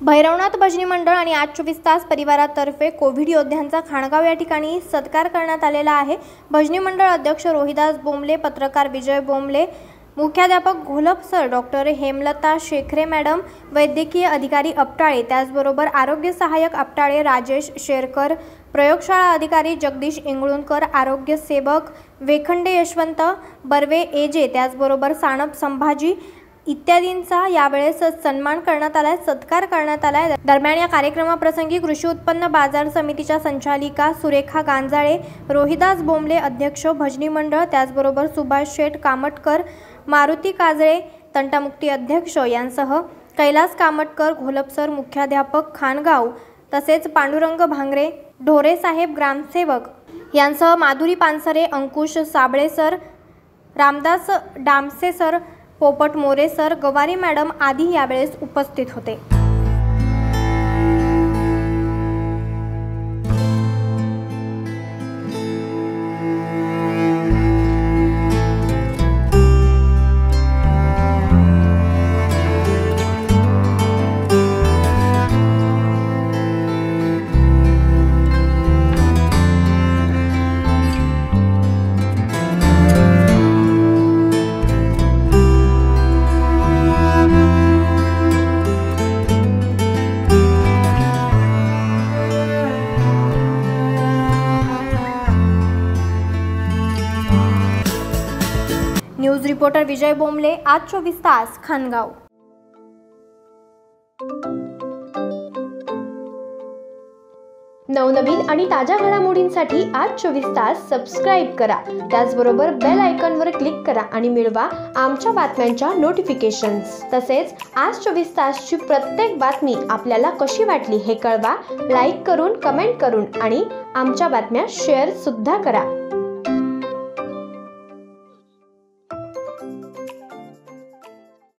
भैरवनाथ भजनी मंडळ आणि आज 24 तास परिवारातर्फे कोविड योद्ध्यांचा खाणगाव या ठिकाणी सत्कार करण्यात आलेला आहे। भजनी मंडळ अध्यक्ष रोहिदास बोंबले, पत्रकार विजय बोंबले, मुख्याध्यापक Gholap sir, doctor Hemlata Shekhare madam, वैद्यकीय अधिकारी अपटाळे, त्याचबरोबर आरोग्य सहाय्यक अपटाळे राजेश शेरकर, प्रयोगशाळा अधिकारी जगदीश इंगळूणकर, आरोग्य सेवक वेखंडे यशवंत बर्वे एजे, त्याचबरोबर सानप संभाजी इत्यादींचा यावेळेस सन्मान करण्यात आलाय, सत्कार करण्यात आलाय। दरम्यान या कार्यक्रमाप्रसंगी कृषी उत्पन्न बाजार समितीच्या संचालिका सुरेखा गांजाळे, रोहिदास बोंबले अध्यक्ष भजनी मंडळ, त्याचबरोबर सुभाष शेठ कामटकर, मारुती काजळे तंटामुक्ती अध्यक्ष यांसह कैलास कामटकर, घोलपसर मुख्याध्यापक खानगाव, तसेच पांडुरंग भांगरे, ढोरे साहेब ग्रामसेवक यांसह माधुरी पानसरे, अंकुश साबळे सर, रामदास डामसे सर, पोपट मोरे सर, गवारी मॅडम आदी यावेळेस उपस्थित होते। न्यूज रिपोर्टर विजय बोंबले, आज 24 तास, खानगाव। नवनवीन आणि ताज्या घडामोडींसाठी आज 24 तास सबस्क्राइब करा, त्याचबरोबर बेल आयकॉनवर क्लिक करा आणि मिळवा आमच्या बातम्यांच्या नोटिफिकेशन्स। तसेच आज 24 तासची प्रत्येक बातमी आपल्याला कशी वाटली हे कळवा, लाईक करून, कमेंट करून आणि आमच्या बातम्या शेअर सुद्धा करा।